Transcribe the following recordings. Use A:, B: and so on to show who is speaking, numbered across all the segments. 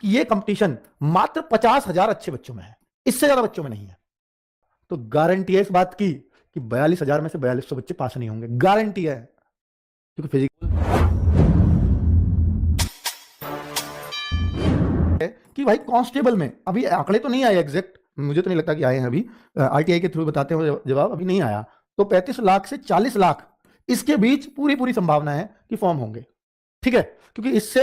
A: कि ये कंपटीशन मात्र 50,000 अच्छे बच्चों में है, इससे ज्यादा बच्चों में नहीं है। तो गारंटी है इस बात की कि 42,000 में से 4200 बच्चे पास नहीं होंगे, गारंटी है। क्योंकि फिजिकल कि भाई कांस्टेबल में अभी आंकड़े तो नहीं आए एग्जैक्ट, मुझे तो नहीं लगता कि आए हैं अभी, आरटीआई के थ्रू बताते हैं जवाब, अभी नहीं आया। तो 35 लाख से 40 लाख इसके बीच पूरी पूरी संभावना है कि फॉर्म होंगे, ठीक है। क्योंकि इससे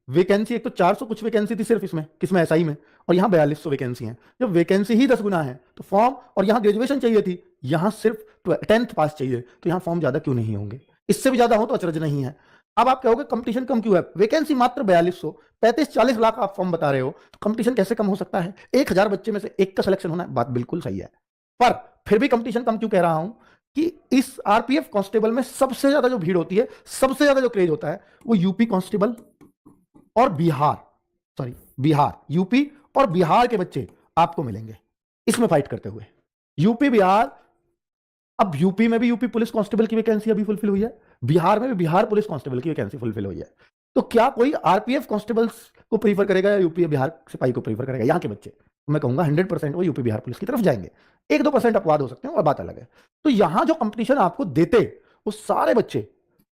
A: वैकेंसी, एक तो 400 कुछ वैकेंसी थी सिर्फ इसमें, किसमें, एसआई में, और यहाँ 4200 वैकेंसी है। जब वैकेंसी ही 10 गुना है तो फॉर्म, और यहाँ ग्रेजुएशन चाहिए थी, यहाँ सिर्फ 10th पास चाहिए, तो यहाँ फॉर्म ज्यादा क्यों नहीं होंगे? इससे भी ज्यादा हो तो अचरज नहीं है। अब आप कहोगे कंपटीशन कम क्यों है, वैकेंसी मात्र 4200, 35-40 लाख आप फॉर्म बता रहे हो, तो कंपटीशन कैसे कम हो सकता है? 1000 बच्चे में से एक का सिलेक्शन होना है, बात बिल्कुल सही है। पर फिर भी कंपटीशन कम क्यों कह रहा हूं कि इस आरपीएफ कांस्टेबल में सबसे ज्यादा जो भीड़ होती है, सबसे ज्यादा जो क्रेज होता है, वो यूपी कांस्टेबल और बिहार, सॉरी बिहार, यूपी और बिहार के बच्चे आपको मिलेंगे इसमें फाइट करते हुए। यूपी बिहार, अब यूपी में भी यूपी पुलिस कांस्टेबल की वैकेंसी अभी फुलफिल हुई है, बिहार में भी बिहार पुलिस कांस्टेबल की वैकेंसी फुलफिल हुई है। तो क्या कोई आरपीएफ कांस्टेबल्स को प्रीफर करेगा या यूपी बिहार सिपाही को प्रीफर करेगा? यहाँ के बच्चे, तो मैं कहूंगा 100% वो यूपी बिहार पुलिस की तरफ जाएंगे। 1-2% अपवाद हो सकते हैं और बात अलग है। तो यहां जो कंपटीशन आपको देते, वो सारे बच्चे,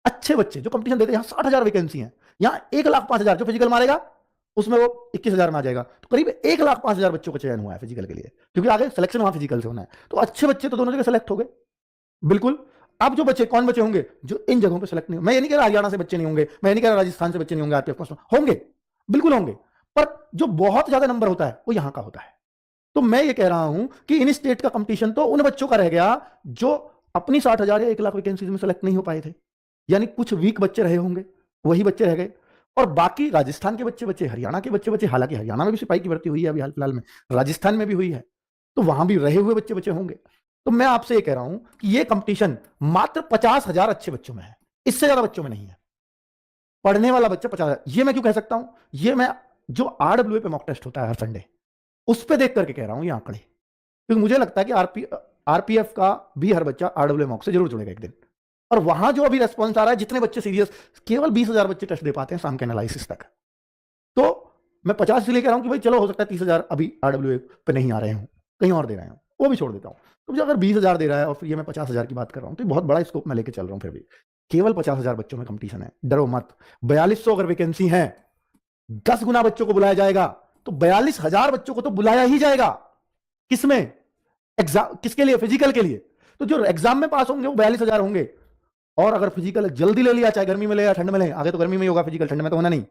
A: अच्छे बच्चे जो कंपटीशन देते, यहां 60,000 वैकेंसी है, यहां 1,05,000 जो फिजिकल मारेगा उसमें वो 21,000 में आ जाएगा। तो करीब 1,05,000 बच्चों का चयन हुआ है फिजिकल के लिए, क्योंकि आगे सिलेक्शन वहां फिजिकल से होना है। तो अच्छे बच्चे तो दोनों जगह सेलेक्ट हो गए, बिल्कुल। अब जो बच्चे, कौन बच्चे होंगे जो इन जगहों पे सेलेक्ट नहीं, मैं ये नहीं कह रहा हरियाणा से बच्चे नहीं होंगे, मैं ये नहीं कह रहा राजस्थान से बच्चे नहीं होंगे, आरपीएफ होंगे, बिल्कुल होंगे, पर जो बहुत ज्यादा नंबर होता है वो यहां का होता है। तो मैं ये कह रहा हूं कि इन स्टेट का कंपटीशन तो उन बच्चों का रह गया जो अपनी 60,000 या 1 लाख वैकेंसीज में सेलेक्ट नहीं हो पाए थे, यानी कुछ वीक बच्चे रहे होंगे, वही बच्चे रह गए। और बाकी राजस्थान के बच्चे बच्चे, हरियाणा के बच्चे बच्चे, हालांकि हरियाणा में भी सिपाही की भर्ती हुई है अभी हाल फिलहाल में, राजस्थान में भी हुई है, तो वहां भी रहे हुए बच्चे बच्चे होंगे। तो मैं आपसे ये कह रहा हूं कि ये कंपटीशन मात्र 50,000 अच्छे बच्चों में है, इससे ज्यादा बच्चों में नहीं है। पढ़ने वाला बच्चा 50,000, ये मैं क्यों कह सकता हूं? ये मैं, जो आरडब्ल्यूए पे मॉक टेस्ट होता है हर संडे, उस पर देख करके कह रहा हूं ये आंकड़े, क्योंकि मुझे लगता है कि आरपीएफ का भी हर बच्चा आरडब्ल्यूए मॉक से जरूर जुड़ेगा एक दिन। और वहां जो अभी रेस्पॉन्स आ रहा है, जितने बच्चे सीरियस, केवल 20,000 बच्चे टेस्ट दे पाते हैं शाम के एनालिसिस तक। तो मैं 50 इसलिए कह रहा हूं कि भाई चलो, हो सकता है 30,000 अभी आरडब्ल्यूए पे नहीं आ रहे हूं, कहीं और दे रहे हूं, वो भी छोड़ देता हूं। तो मुझे अगर 20,000 दे रहा है और फिर ये मैं 50,000 की बात कर रहा हूं, तो बहुत बड़ा स्कोप में लेके चल रहा हूं। फिर भी केवल 50,000 बच्चों में कंपटीशन है, डरो मत। 4200 अगर वैकेंसी है, 10 गुना बच्चों को बुलाया जाएगा, तो 42,000 बच्चों को तो बुलाया ही जाएगा। किसमें? एग्जाम, किसके लिए? फिजिकल के लिए। तो जो एग्जाम में पास होंगे वो 42,000 होंगे। और अगर फिजिकल जल्दी ले लिया, चाहे गर्मी में ले या ठंड में ले, आगे तो गर्मी में ही होगा फिजिकल, ठंड में तो होना नहीं,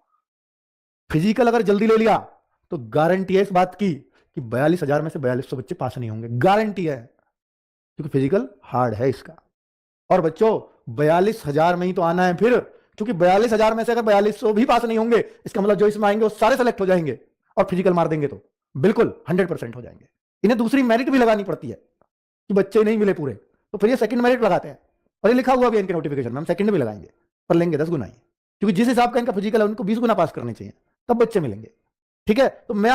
A: फिजिकल अगर जल्दी ले लिया, तो गारंटी है इस बात की कि 42,000 में से 4200 बच्चे पास नहीं होंगे, गारंटी है। क्योंकि फिजिकल हार्ड है इसका। और बच्चों, 42,000 में ही तो आना है फिर, क्योंकि 42,000 में से अगर 4200 भी पास नहीं होंगे, इसका मतलब जो इसमें आएंगे वो सारे सेलेक्ट हो जाएंगे, और फिजिकल मार देंगे तो बिल्कुल 100% हो जाएंगे। इन्हें दूसरी मेरिट भी लगानी पड़ती है कि बच्चे नहीं मिले पूरे, तो फिर ये सेकंड मेरिट लगाते हैं, और ये लिखा हुआ भी इनके नोटिफिकेशन में, हम सेकंड भी लगाएंगे, पर लेंगे 10 गुना ही, क्योंकि जिस हिसाब का इनका फिजिकल है उनको 20 गुना पास करने चाहिए, तब बच्चे मिलेंगे, ठीक है। तो मैं